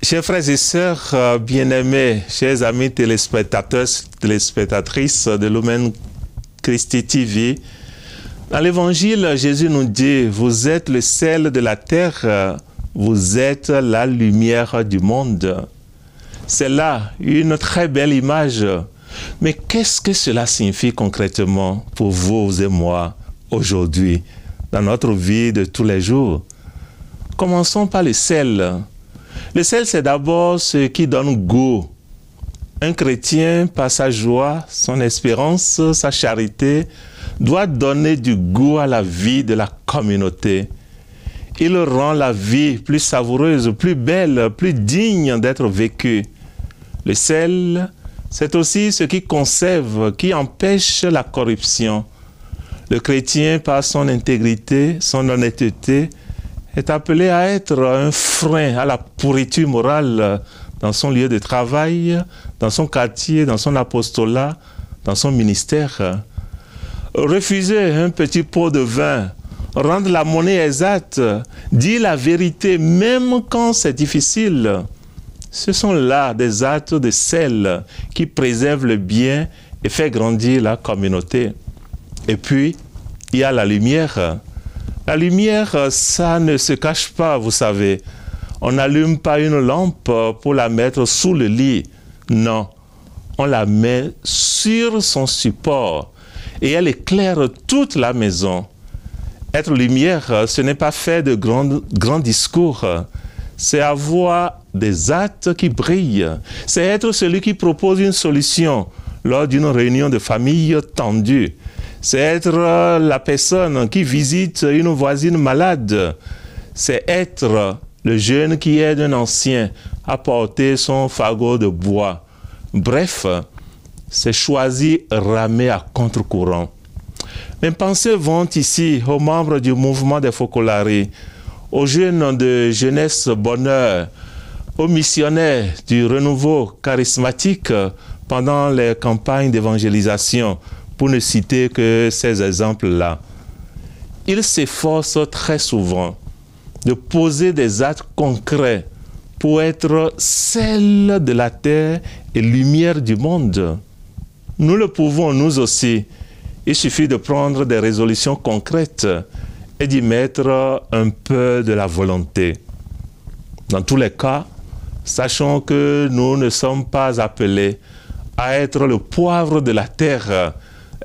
Chers frères et sœurs bien-aimés, chers amis téléspectateurs, téléspectatrices de Lumen Christi TV, dans l'Évangile, Jésus nous dit, vous êtes le sel de la terre, vous êtes la lumière du monde. C'est là une très belle image. Mais qu'est-ce que cela signifie concrètement pour vous et moi aujourd'hui, dans notre vie de tous les jours? Commençons par le sel. Le sel, c'est d'abord ce qui donne goût. Un chrétien, par sa joie, son espérance, sa charité, doit donner du goût à la vie de la communauté. Il rend la vie plus savoureuse, plus belle, plus digne d'être vécue. Le sel, c'est aussi ce qui conserve, qui empêche la corruption. Le chrétien, par son intégrité, son honnêteté, est appelé à être un frein à la pourriture morale dans son lieu de travail, dans son quartier, dans son apostolat, dans son ministère. Refuser un petit pot de vin, rendre la monnaie exacte, dire la vérité même quand c'est difficile, ce sont là des actes de sel qui préservent le bien et font grandir la communauté. Et puis, il y a la lumière. La lumière, ça ne se cache pas, vous savez. On n'allume pas une lampe pour la mettre sous le lit. Non, on la met sur son support et elle éclaire toute la maison. Être lumière, ce n'est pas faire de grands discours. C'est avoir des actes qui brillent. C'est être celui qui propose une solution lors d'une réunion de famille tendue. C'est être la personne qui visite une voisine malade. C'est être le jeune qui aide un ancien à porter son fagot de bois. Bref, c'est choisir ramer à contre-courant. Mes pensées vont ici aux membres du mouvement des Focolari, aux jeunes de Jeunesse Bonheur, aux missionnaires du renouveau charismatique pendant les campagnes d'évangélisation, pour ne citer que ces exemples-là. Ils s'efforcent très souvent de poser des actes concrets pour être sel de la terre et lumière du monde. Nous le pouvons nous aussi. Il suffit de prendre des résolutions concrètes et d'y mettre un peu de la volonté. Dans tous les cas, sachons que nous ne sommes pas appelés à être le poivre de la terre.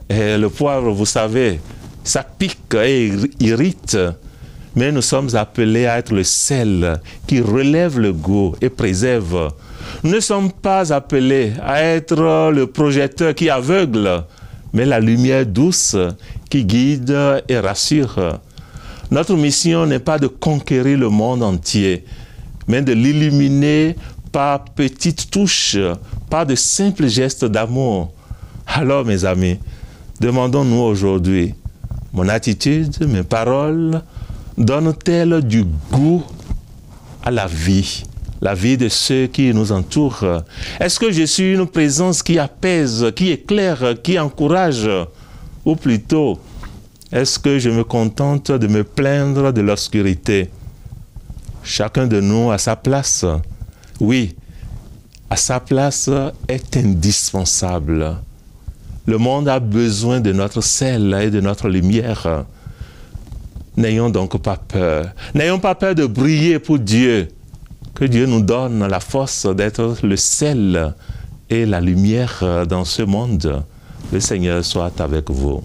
Et le poivre, vous savez, ça pique et irrite. Mais nous sommes appelés à être le sel qui relève le goût et préserve. Nous ne sommes pas appelés à être le projecteur qui aveugle, mais la lumière douce qui guide et rassure. Notre mission n'est pas de conquérir le monde entier, mais de l'illuminer par petites touches, par de simples gestes d'amour. Alors, mes amis, demandons-nous aujourd'hui, mon attitude, mes paroles, donnent-elles du goût à la vie de ceux qui nous entourent? Est-ce que je suis une présence qui apaise, qui éclaire, qui encourage? Ou plutôt, est-ce que je me contente de me plaindre de l'obscurité? Chacun de nous a sa place. Oui, à sa place est indispensable. Le monde a besoin de notre sel et de notre lumière. N'ayons donc pas peur. N'ayons pas peur de briller pour Dieu. Que Dieu nous donne la force d'être le sel et la lumière dans ce monde. Le Seigneur soit avec vous.